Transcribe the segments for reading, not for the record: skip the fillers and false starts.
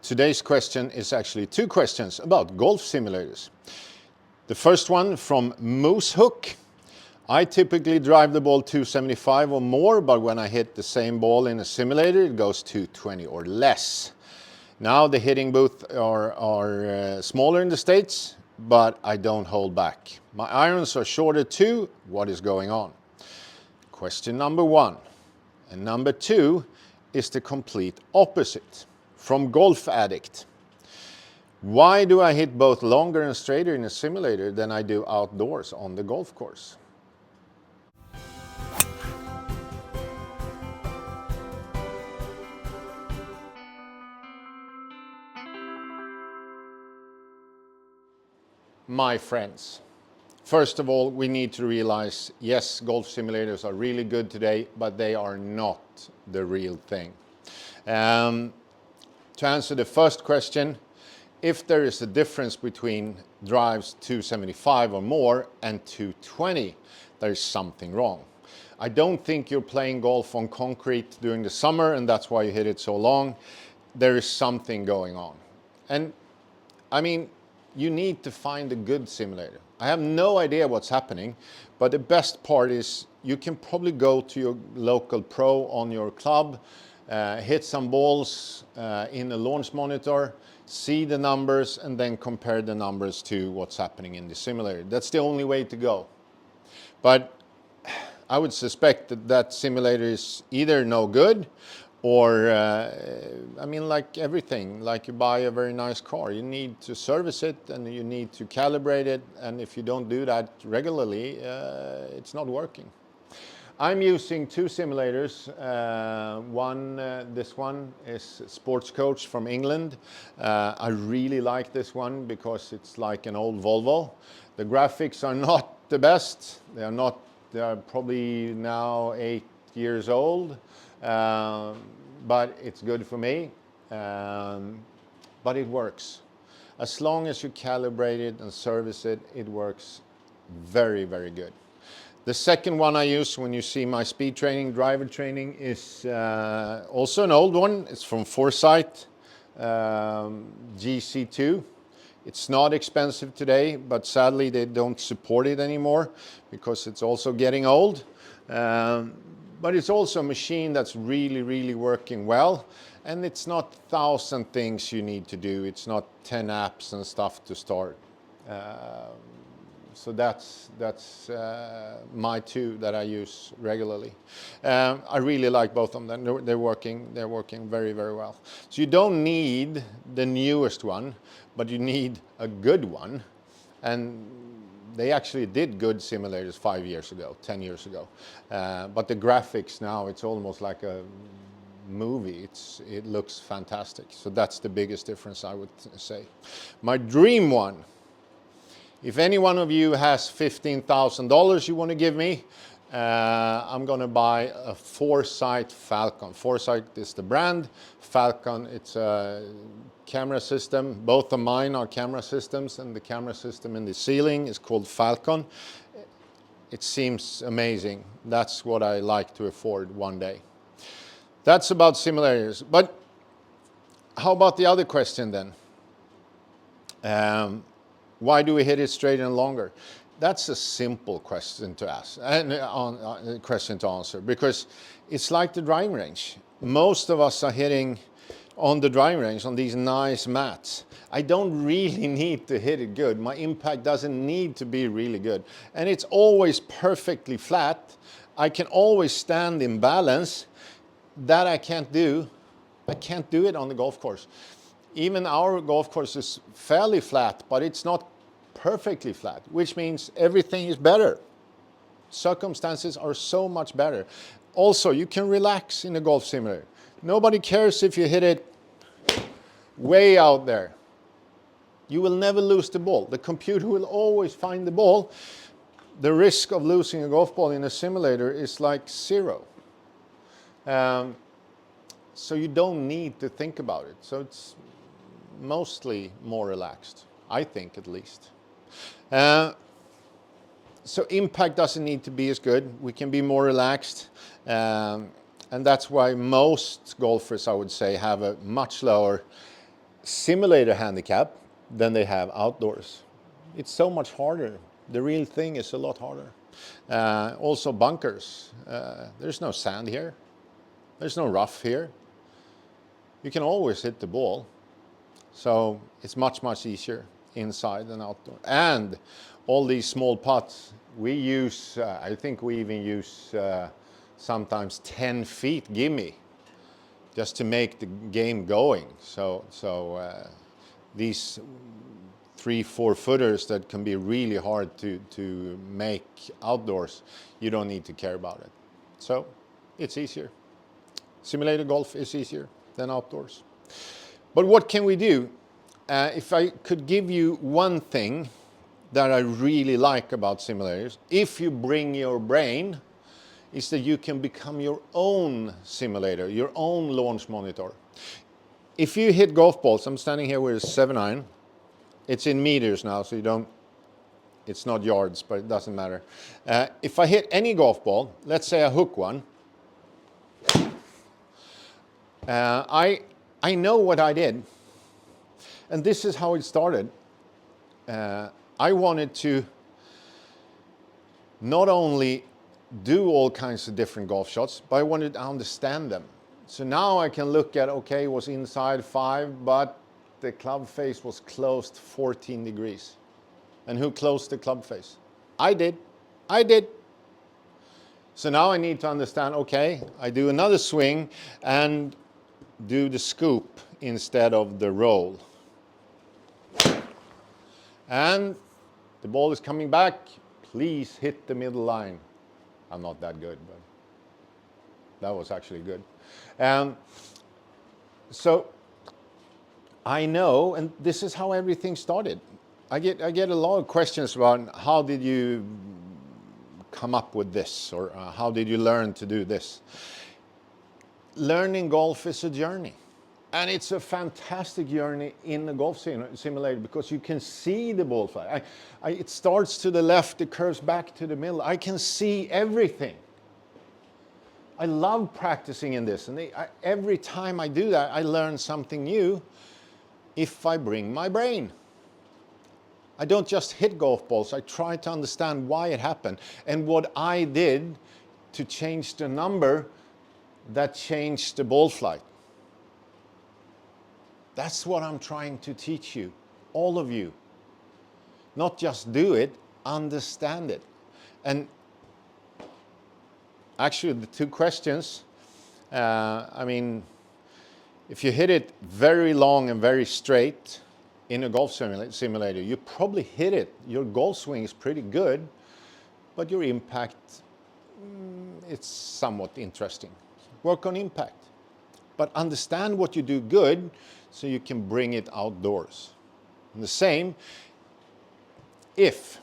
Today's question is actually two questions about golf simulators. The first one from Moose Hook. I typically drive the ball 275 or more, but when I hit the same ball in a simulator, it goes 220 or less. Now the hitting booths are smaller in the States, but I don't hold back. My irons are shorter too. What is going on? Question number one. And number two is the complete opposite. From Golf Addict. Why do I hit both longer and straighter in a simulator than I do outdoors on the golf course? My friends, first of all, we need to realize, yes, golf simulators are really good today, but they are not the real thing. To answer the first question, if there is a difference between drives 275 or more and 220, there is something wrong. I don't think you're playing golf on concrete during the summer and that's why you hit it so long. There is something going on. And I mean, you need to find a good simulator. I have no idea what's happening, but the best part is you can probably go to your local pro on your club, hit some balls in a launch monitor, see the numbers, and then compare the numbers to what's happening in the simulator. That's the only way to go. But I would suspect that that simulator is either no good or, I mean, like everything, like you buy a very nice car, you need to service it and you need to calibrate it. And if you don't do that regularly, it's not working. I'm using two simulators. This one is Sports Coach from England. I really like this one because it's like an old Volvo. The graphics are not the best. They are probably now 8 years old, but it's good for me. But it works. As long as you calibrate it and service it, it works very, very good. The second one I use when you see my speed training, driver training, is also an old one. It's from Foresight, GC2. It's not expensive today, but sadly they don't support it anymore because it's also getting old. But it's also a machine that's really, really working well. And it's not 1,000 things you need to do. It's not 10 apps and stuff to start. So that's my two that I use regularly. I really like both of them. They're working very, very well. So you don't need the newest one, but you need a good one. And they actually did good simulators 5 years ago, 10 years ago. But the graphics now, it's almost like a movie. It looks fantastic. So that's the biggest difference, I would say. My dream one. If any one of you has $15,000 you want to give me, I'm going to buy a Foresight Falcon. Foresight is the brand. Falcon, it's a camera system. Both of mine are camera systems, and the camera system in the ceiling is called Falcon. It seems amazing. That's what I like to afford one day. That's about simulators. But how about the other question then? Why do we hit it straighter and longer? That's a simple question to ask, question to answer, because it's like the driving range. Most of us are hitting on the driving range on these nice mats. I don't really need to hit it good. My impact doesn't need to be really good. And it's always perfectly flat. I can always stand in balance. That I can't do. I can't do it on the golf course. Even our golf course is fairly flat, but it's not perfectly flat, which means everything is better. Circumstances are so much better. Also, you can relax in a golf simulator. Nobody cares if you hit it way out there. You will never lose the ball. The computer will always find the ball. The risk of losing a golf ball in a simulator is like zero. So you don't need to think about it. So it's mostly more relaxed, I think at least. So impact doesn't need to be as good. We can be more relaxed. And that's why most golfers, I would say, have a much lower simulator handicap than they have outdoors. It's so much harder. The real thing is a lot harder. Also bunkers. There's no sand here. There's no rough here. You can always hit the ball. So it's much, much easier inside than outdoor. And all these small putts, we use, I think we even use sometimes 10 feet gimme just to make the game going. So these 3-4 footers that can be really hard to make outdoors, you don't need to care about it. So it's easier. Simulated golf is easier than outdoors. But what can we do? If I could give you one thing that I really like about simulators, if you bring your brain, is that you can become your own simulator, your own launch monitor. If you hit golf balls, I'm standing here with a 7-iron. It's in meters now, so you don't, it's not yards, but it doesn't matter. If I hit any golf ball, let's say I hook one, I know what I did. And this is how it started. I wanted to not only do all kinds of different golf shots, but I wanted to understand them. So now I can look at, okay, it was inside 5, but the club face was closed 14 degrees. And who closed the club face? I did. I did. So now I need to understand, okay, I do another swing and do the scoop instead of the roll. And the ball is coming back. Please hit the middle line. I'm not that good, but that was actually good. So I know, and this is how everything started. I get a lot of questions about how did you come up with this, or how did you learn to do this? Learning golf is a journey. And it's a fantastic journey in the golf simulator because you can see the ball fly. It starts to the left, it curves back to the middle. I can see everything. I love practicing in this. And every time I do that, I learn something new if I bring my brain. I don't just hit golf balls. I try to understand why it happened and what I did to change the number that changed the ball flight. That's what I'm trying to teach you, all of you. Not just do it, understand it. And actually, the 2 questions, I mean, if you hit it very long and very straight in a golf simulator, you probably hit it. Your golf swing is pretty good, but your impact, it's somewhat interesting. Work on impact. But understand what you do good so you can bring it outdoors. And the same, if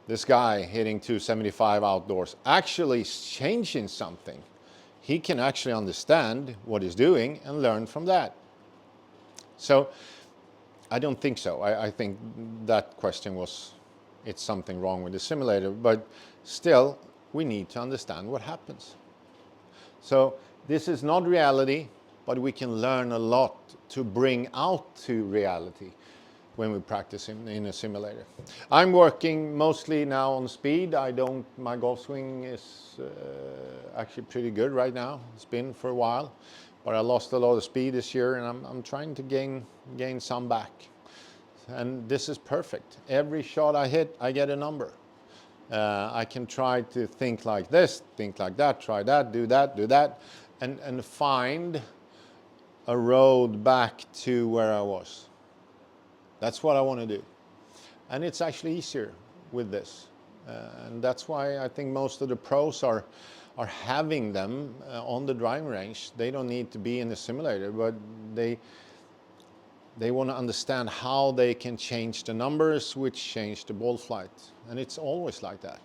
this guy hitting 275 outdoors actually is changing something, he can actually understand what he's doing and learn from that. So I don't think so. I think that question was, it's something wrong with the simulator, but still we need to understand what happens. So this is not reality, but we can learn a lot to bring out to reality when we practice in a simulator. I'm working mostly now on speed. My golf swing is actually pretty good right now. It's been for a while, but I lost a lot of speed this year, and I'm trying to gain some back. And this is perfect. Every shot I hit, I get a number. I can try to think like this, think like that, try that, do that, and find a road back to where I was. That's what I want to do. And it's actually easier with this. And that's why I think most of the pros are having them on the driving range. They don't need to be in the simulator, but they want to understand how they can change the numbers, which change the ball flight. And it's always like that.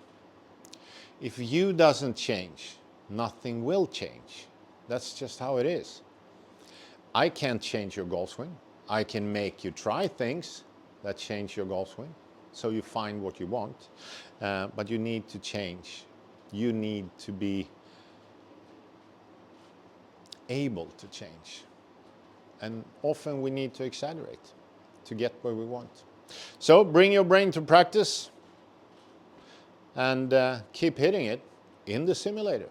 If you doesn't change, nothing will change. That's just how it is. I can't change your golf swing. I can make you try things that change your golf swing, so you find what you want. But you need to change. You need to be able to change. And often we need to exaggerate to get where we want. So bring your brain to practice and keep hitting it in the simulator.